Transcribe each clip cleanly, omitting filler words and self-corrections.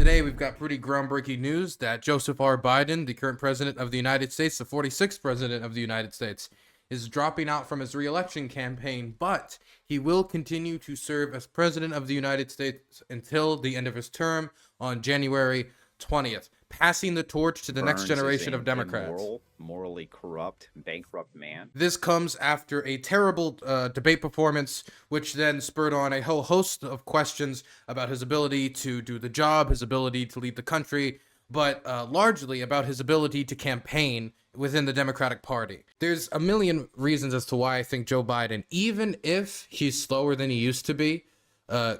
Today, we've got pretty groundbreaking news that Joseph R. Biden, the current president of the United States, the 46th president of the United States, is dropping out from his re-election campaign, but he will continue to serve as president of the United States until the end of his term on January 20th, passing the torch to the next generation of Democrats. Immoral, morally corrupt, bankrupt man. This comes after a terrible debate performance, which then spurred on a whole host of questions about his ability to do the job, his ability to lead the country, but largely about his ability to campaign within the Democratic Party. There's a million reasons as to why I think Joe Biden, even if he's slower than he used to be,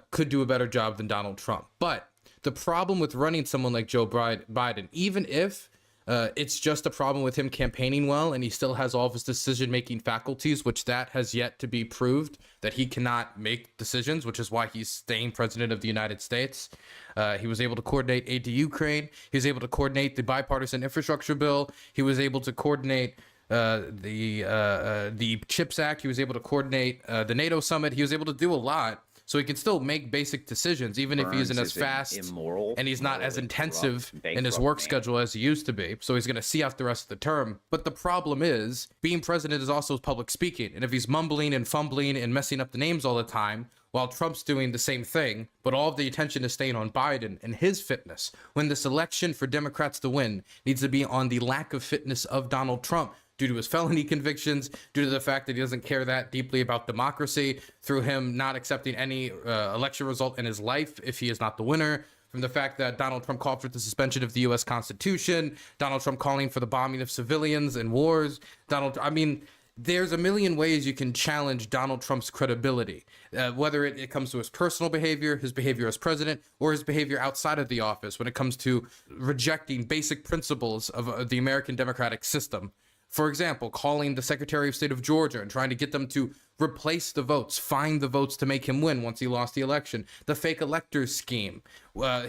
could do a better job than Donald Trump. But the problem with running someone like Joe Biden, even if it's just a problem with him campaigning well and he still has all of his decision-making faculties, which that has yet to be proved, that he cannot make decisions, which is why he's staying president of the United States. He was able to coordinate aid to Ukraine. He was able to coordinate the bipartisan infrastructure bill. He was able to coordinate the CHIPS Act. He was able to coordinate the NATO summit. He was able to do a lot. So he can still make basic decisions, even if he isn't as fast and he's not as intensive in his work schedule as he used to be. So he's going to see out the rest of the term. But the problem is, being president is also public speaking. And if he's mumbling and fumbling and messing up the names all the time, while Trump's doing the same thing, but all of the attention is staying on Biden and his fitness, when this election for Democrats to win needs to be on the lack of fitness of Donald Trump, due to his felony convictions, due to the fact that he doesn't care that deeply about democracy, through him not accepting any election result in his life if he is not the winner, from the fact that Donald Trump called for the suspension of the U.S. Constitution, Donald Trump calling for the bombing of civilians and wars, there's a million ways you can challenge Donald Trump's credibility, whether it comes to his personal behavior, his behavior as president, or his behavior outside of the office when it comes to rejecting basic principles of the American democratic system. For example, calling the Secretary of State of Georgia and trying to get them to replace the votes, find the votes to make him win once he lost the election, the fake electors scheme,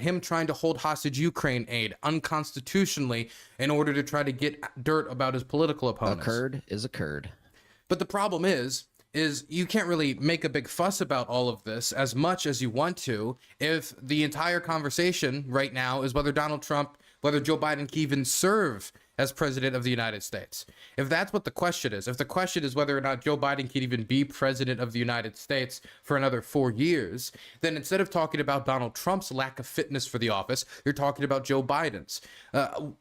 him trying to hold hostage Ukraine aid unconstitutionally in order to try to get dirt about his political opponents. Occurred is occurred. But the problem is you can't really make a big fuss about all of this as much as you want to if the entire conversation right now is whether Joe Biden can even serve as president of the United States. If that's what the question is, if the question is whether or not Joe Biden can even be president of the United States for another 4 years, then instead of talking about Donald Trump's lack of fitness for the office, you're talking about Joe Biden's.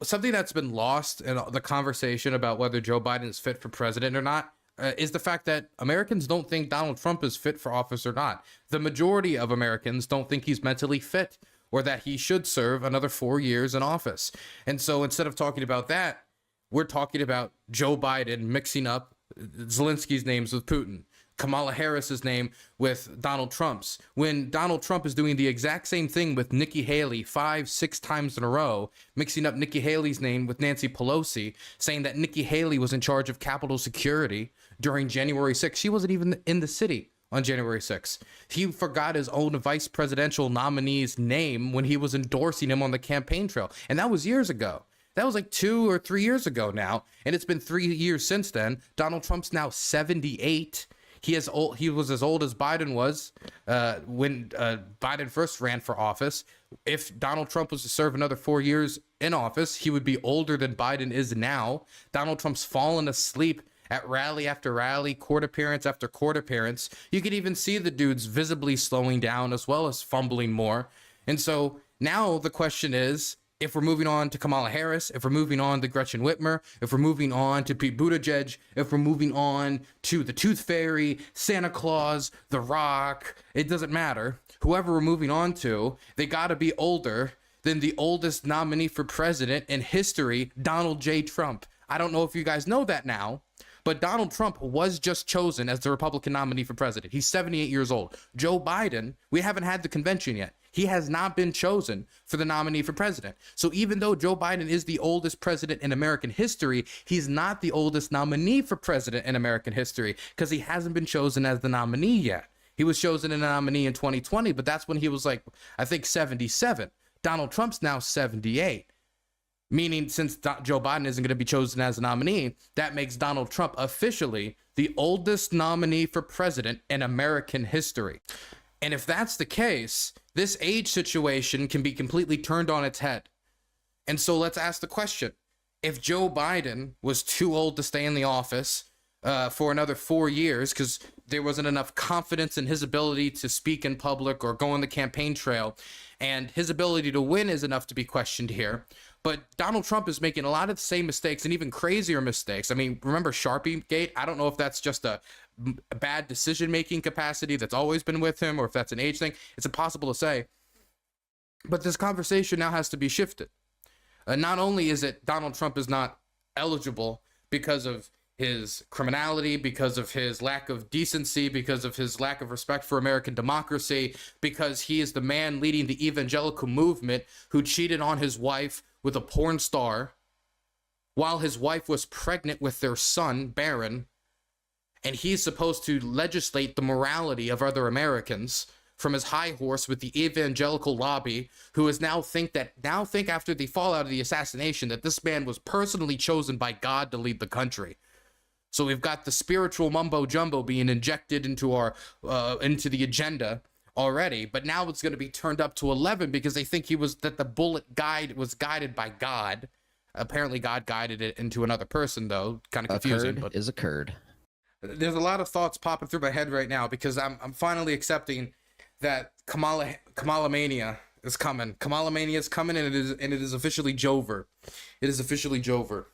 Something that's been lost in the conversation about whether Joe Biden is fit for president or not is the fact that Americans don't think Donald Trump is fit for office or not. The majority of Americans don't think he's mentally fit or that he should serve another 4 years in office. And so instead of talking about that, we're talking about Joe Biden mixing up Zelensky's names with Putin, Kamala Harris's name with Donald Trump's, when Donald Trump is doing the exact same thing with Nikki Haley 5-6 times in a row, mixing up Nikki Haley's name with Nancy Pelosi, saying that Nikki Haley was in charge of Capitol Security during January 6th. She wasn't even in the city on January 6th. He forgot his own vice presidential nominee's name when he was endorsing him on the campaign trail. And that was years ago. That was like 2 or 3 years ago now. And it's been 3 years since then. Donald Trump's now 78. He was as old as Biden was when Biden first ran for office. If Donald Trump was to serve another 4 years in office, he would be older than Biden is now. Donald Trump's fallen asleep at rally after rally, court appearance after court appearance. You could even see the dudes visibly slowing down as well as fumbling more. And so now the question is, if we're moving on to Kamala Harris, if we're moving on to Gretchen Whitmer, if we're moving on to Pete Buttigieg, if we're moving on to the Tooth Fairy, Santa Claus, The Rock, it doesn't matter. Whoever we're moving on to, they got to be older than the oldest nominee for president in history, Donald J. Trump. I don't know if you guys know that now, but Donald Trump was just chosen as the Republican nominee for president. He's 78 years old. Joe Biden, we haven't had the convention yet. He has not been chosen for the nominee for president. So even though Joe Biden is the oldest president in American history, he's not the oldest nominee for president in American history because he hasn't been chosen as the nominee yet. He was chosen as a nominee in 2020, but that's when he was like, I think 77. Donald Trump's now 78. Meaning, since Joe Biden isn't going to be chosen as a nominee, that makes Donald Trump officially the oldest nominee for president in American history. And if that's the case, this age situation can be completely turned on its head. And so let's ask the question, if Joe Biden was too old to stay in the office for another 4 years because there wasn't enough confidence in his ability to speak in public or go on the campaign trail, and his ability to win is enough to be questioned here. But Donald Trump is making a lot of the same mistakes and even crazier mistakes. I mean, remember Sharpie Gate? I don't know if that's just a bad decision-making capacity that's always been with him or if that's an age thing. It's impossible to say. But this conversation now has to be shifted. Not only is it Donald Trump is not eligible because of his criminality, because of his lack of decency, because of his lack of respect for American democracy, because he is the man leading the evangelical movement who cheated on his wife with a porn star while his wife was pregnant with their son, Barron, and he's supposed to legislate the morality of other Americans from his high horse with the evangelical lobby, who is now think after the fallout of the assassination that this man was personally chosen by God to lead the country. So we've got the spiritual mumbo jumbo being injected into our into the agenda already, but now it's going to be turned up to 11 because they think that the bullet guide was guided by God. Apparently God guided it into another person, though. Kind of confusing. But is a curd. There's a lot of thoughts popping through my head right now because I'm finally accepting that Kamala-Mania is coming. Kamala-Mania is coming, and it is officially Jover. It is officially Jover.